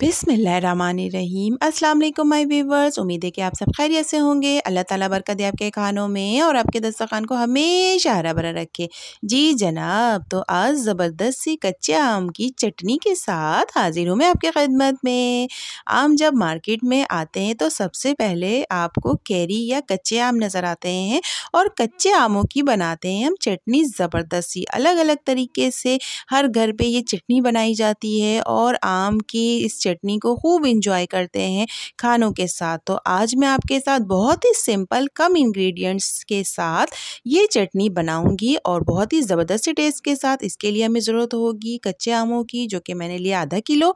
बिस्मिल्लाहिर्रहमानिर्रहीम। अस्सलाम वालेकुम माय व्यूवर्स। उम्मीद है कि आप सब खैरियत से होंगे। अल्लाह ताला बरकत दे आपके खानों में और आपके दस्तरखान को हमेशा हरा भरा रखे। जी जनाब, तो आज ज़बरदस्त सी कच्चे आम की चटनी के साथ हाजिर हूँ मैं आपके खिदमत में। आम जब मार्केट में आते हैं तो सबसे पहले आपको कैरी या कच्चे आम नज़र आते हैं और कच्चे आमों की बनाते हैं हम चटनी ज़बरदस्त सी। अलग अलग तरीके से हर घर पे ये चटनी बनाई जाती है और आम की इस चटनी को खूब इंजॉय करते हैं खानों के साथ। तो आज मैं आपके साथ बहुत ही सिंपल कम इंग्रेडिएंट्स के साथ ये चटनी बनाऊंगी और बहुत ही ज़बरदस्त टेस्ट के साथ। इसके लिए हमें ज़रूरत होगी कच्चे आमों की, जो कि मैंने लिया आधा किलो,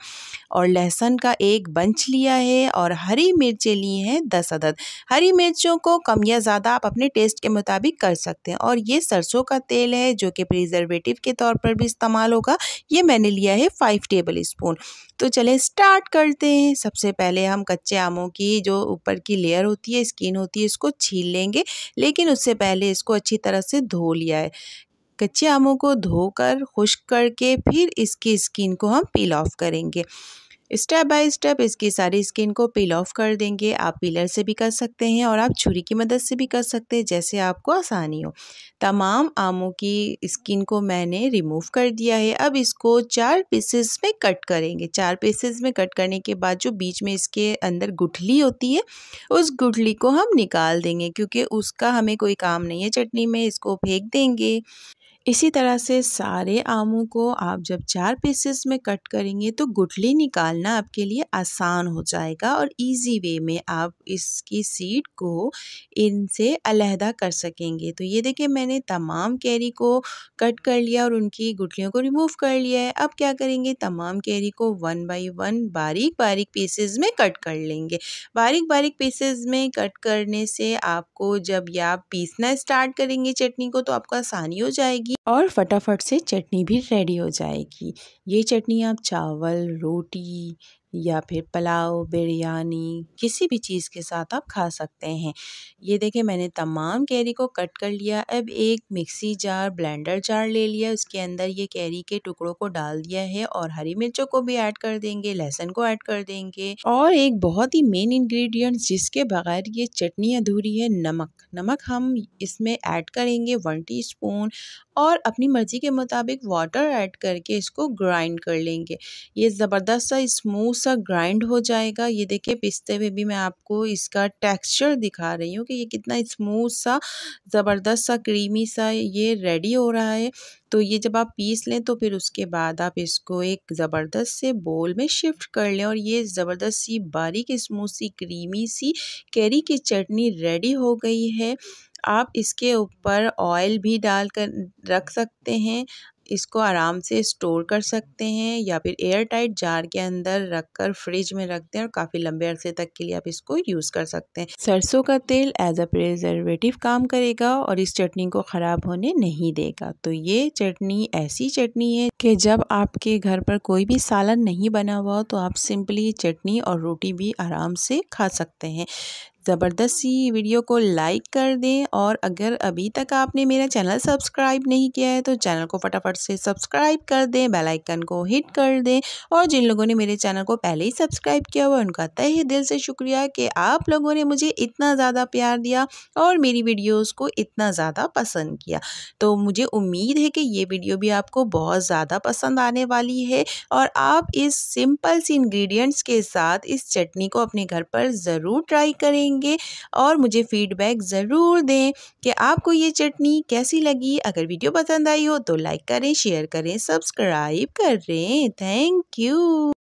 और लहसुन का एक बंच लिया है और हरी मिर्चें ली हैं 10 अदद। हरी मिर्चों को कम या ज़्यादा आप अपने टेस्ट के मुताबिक कर सकते हैं। और ये सरसों का तेल है जो कि प्रिजर्वेटिव के तौर पर भी इस्तेमाल होगा। ये मैंने लिया है 5 टेबल स्पून। तो चले स्टार्ट करते हैं। सबसे पहले हम कच्चे आमों की जो ऊपर की लेयर होती है, स्किन होती है, इसको छील लेंगे। लेकिन उससे पहले इसको अच्छी तरह से धो लिया है। कच्चे आमों को धोकर खुश्क करके फिर इसकी स्किन को हम पील ऑफ करेंगे। स्टेप बाय स्टेप इसकी सारी स्किन को पील ऑफ कर देंगे। आप पीलर से भी कर सकते हैं और आप छुरी की मदद से भी कर सकते हैं, जैसे आपको आसानी हो। तमाम आमों की स्किन को मैंने रिमूव कर दिया है। अब इसको 4 पीसेस में कट करेंगे। 4 पीसेस में कट करने के बाद जो बीच में इसके अंदर गुठली होती है, उस गुठली को हम निकाल देंगे, क्योंकि उसका हमें कोई काम नहीं है चटनी में, इसको फेंक देंगे। इसी तरह से सारे आमों को आप जब 4 पीसेस में कट करेंगे तो गुठली निकालना आपके लिए आसान हो जाएगा और इजी वे में आप इसकी सीड को इनसे अलहदा कर सकेंगे। तो ये देखिए, मैंने तमाम कैरी को कट कर लिया और उनकी गुठलियों को रिमूव कर लिया है। अब क्या करेंगे, तमाम कैरी को 1 बाई 1 बारीक बारीक पीसेस में कट कर लेंगे। बारीक बारीक पीसेस में कट करने से आपको जब ये आप पीसना स्टार्ट करेंगे चटनी को, तो आपको आसानी हो जाएगी और फटाफट से चटनी भी रेडी हो जाएगी। ये चटनी आप चावल, रोटी या फिर पुलाव, बिरयानी, किसी भी चीज़ के साथ आप खा सकते हैं। ये देखिए, मैंने तमाम कैरी को कट कर लिया। अब एक मिक्सी जार, ब्लेंडर जार ले लिया, उसके अंदर ये कैरी के टुकड़ों को डाल दिया है और हरी मिर्चों को भी ऐड कर देंगे, लहसुन को ऐड कर देंगे और एक बहुत ही मेन इंग्रेडिएंट जिसके बगैर ये चटनी अधूरी है, नमक। नमक हम इसमें ऐड करेंगे 1 टीस्पून और अपनी मर्ज़ी के मुताबिक वाटर ऐड करके इसको ग्राइंड कर लेंगे। ये ज़बरदस्त सा स्मूथ सा ग्राइंड हो जाएगा। ये देखिए, पीसते हुए भी मैं आपको इसका टेक्सचर दिखा रही हूँ कि ये कितना स्मूथ सा, ज़बरदस्त सा, क्रीमी सा ये रेडी हो रहा है। तो ये जब आप पीस लें तो फिर उसके बाद आप इसको एक ज़बरदस्त से बोल में शिफ्ट कर लें और ये ज़बरदस्त सी बारीक स्मूथ सी क्रीमी सी कैरी की चटनी रेडी हो गई है। आप इसके ऊपर ऑयल भी डालकर रख सकते हैं, इसको आराम से स्टोर कर सकते हैं या फिर एयर टाइट जार के अंदर रखकर फ्रिज में रख दें और काफ़ी लंबे अरसे तक के लिए आप इसको यूज़ कर सकते हैं। सरसों का तेल एज अ प्रिजर्वेटिव काम करेगा और इस चटनी को ख़राब होने नहीं देगा। तो ये चटनी ऐसी चटनी है कि जब आपके घर पर कोई भी सालन नहीं बना हुआ हो तो आप सिंपली चटनी और रोटी भी आराम से खा सकते हैं। ज़बरदस्त सी वीडियो को लाइक कर दें और अगर अभी तक आपने मेरा चैनल सब्सक्राइब नहीं किया है तो चैनल को फटाफट से सब्सक्राइब कर दें, बेल आइकन को हिट कर दें। और जिन लोगों ने मेरे चैनल को पहले ही सब्सक्राइब किया हुआ उनका तहे दिल से शुक्रिया कि आप लोगों ने मुझे इतना ज़्यादा प्यार दिया और मेरी वीडियोज़ को इतना ज़्यादा पसंद किया। तो मुझे उम्मीद है कि ये वीडियो भी आपको बहुत ज़्यादा पसंद आने वाली है और आप इस सिंपल सी इंग्रेडिएंट्स के साथ इस चटनी को अपने घर पर ज़रूर ट्राई करेंगे और मुझे फीडबैक ज़रूर दें कि आपको ये चटनी कैसी लगी। अगर वीडियो पसंद आई हो तो लाइक करें, शेयर करें, सब्सक्राइब करें। Thank you.